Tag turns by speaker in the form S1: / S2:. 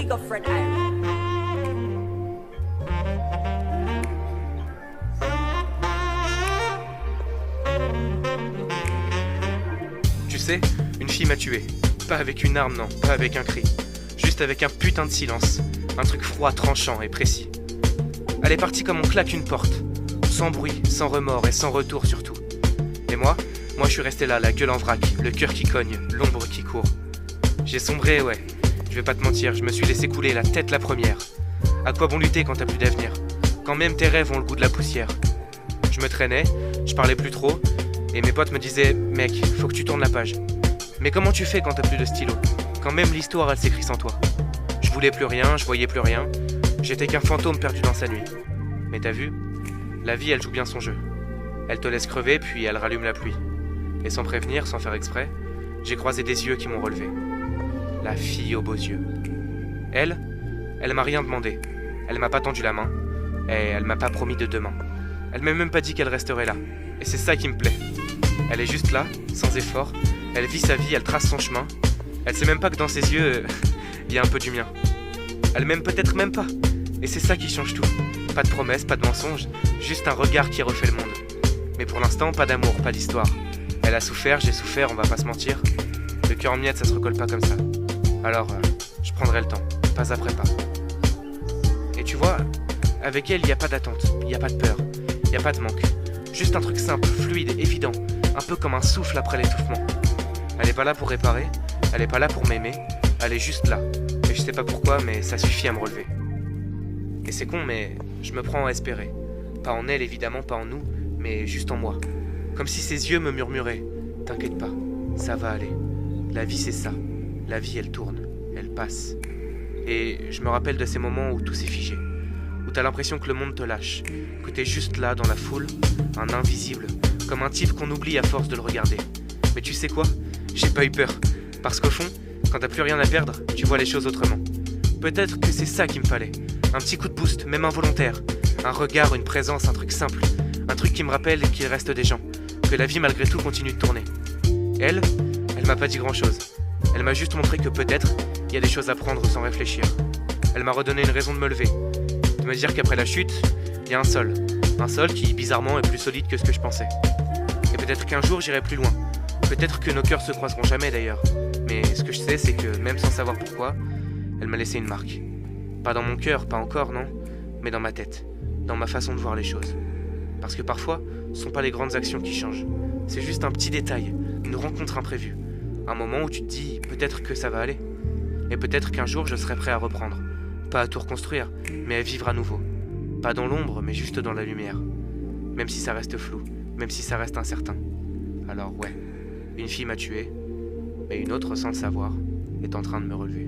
S1: big up Fred Iron.
S2: Tu sais, une fille m'a tué. Pas avec une arme, non, pas avec un cri. Juste avec un putain de silence. Un truc froid, tranchant et précis. Elle est partie comme on claque une porte. Sans bruit, sans remords et sans retour surtout. Et moi je suis resté là, la gueule en vrac, le cœur qui cogne, l'ombre qui court. J'ai sombré, ouais. Je vais pas te mentir, je me suis laissé couler la tête la première. À quoi bon lutter quand t'as plus d'avenir? Quand même tes rêves ont le goût de la poussière. Je me traînais, je parlais plus trop, et mes potes me disaient « Mec, faut que tu tournes la page ». Mais comment tu fais quand t'as plus de stylo? Quand même l'histoire elle s'écrit sans toi. Je voulais plus rien, je voyais plus rien. J'étais qu'un fantôme perdu dans sa nuit. Mais t'as vu? La vie elle joue bien son jeu. Elle te laisse crever puis elle rallume la pluie. Et sans prévenir, sans faire exprès, j'ai croisé des yeux qui m'ont relevé. La fille aux beaux yeux. Elle m'a rien demandé. Elle m'a pas tendu la main. Et elle m'a pas promis de demain. Elle m'a même pas dit qu'elle resterait là. Et c'est ça qui me plaît. Elle est juste là, sans effort. Elle vit sa vie, elle trace son chemin. Elle sait même pas que dans ses yeux, il y a un peu du mien. Elle m'aime peut-être même pas. Et c'est ça qui change tout. Pas de promesses, pas de mensonges. Juste un regard qui refait le monde. Mais pour l'instant, pas d'amour, pas d'histoire. Elle a souffert, j'ai souffert, on va pas se mentir. Le cœur en miettes, ça se recolle pas comme ça. Alors, je prendrai le temps, pas après pas. Et tu vois, avec elle, y a pas d'attente, y a pas de peur, y a pas de manque. Juste un truc simple, fluide, évident, un peu comme un souffle après l'étouffement. Elle est pas là pour réparer, elle est pas là pour m'aimer, elle est juste là. Et je sais pas pourquoi, mais ça suffit à me relever. Et c'est con, mais je me prends à espérer. Pas en elle, évidemment, pas en nous, mais juste en moi. Comme si ses yeux me murmuraient « T'inquiète pas, ça va aller. La vie c'est ça. La vie elle tourne, elle passe. » Et je me rappelle de ces moments où tout s'est figé. Où t'as l'impression que le monde te lâche. Que t'es juste là dans la foule, un invisible. Comme un type qu'on oublie à force de le regarder. Mais tu sais quoi? J'ai pas eu peur. Parce qu'au fond, quand t'as plus rien à perdre, tu vois les choses autrement. Peut-être que c'est ça qu'il me fallait. Un petit coup de boost, même involontaire. Un regard, une présence, un truc simple. Un truc qui me rappelle qu'il reste des gens. Que la vie malgré tout continue de tourner. Elle m'a pas dit grand chose. Elle m'a juste montré que peut-être il y a des choses à prendre sans réfléchir. Elle m'a redonné une raison de me lever. De me dire qu'après la chute, il y a un sol. Un sol qui bizarrement est plus solide que ce que je pensais. Et peut-être qu'un jour j'irai plus loin. Peut-être que nos cœurs se croiseront jamais d'ailleurs. Mais ce que je sais c'est que même sans savoir pourquoi, elle m'a laissé une marque. Pas dans mon cœur, pas encore non, mais dans ma tête. Dans ma façon de voir les choses. Parce que parfois, ce sont pas les grandes actions qui changent. C'est juste un petit détail, une rencontre imprévue. Un moment où tu te dis peut-être que ça va aller. Et peut-être qu'un jour je serai prêt à reprendre. Pas à tout reconstruire, mais à vivre à nouveau. Pas dans l'ombre, mais juste dans la lumière. Même si ça reste flou, même si ça reste incertain. Alors ouais, une fille m'a tué, mais une autre, sans le savoir, est en train de me relever.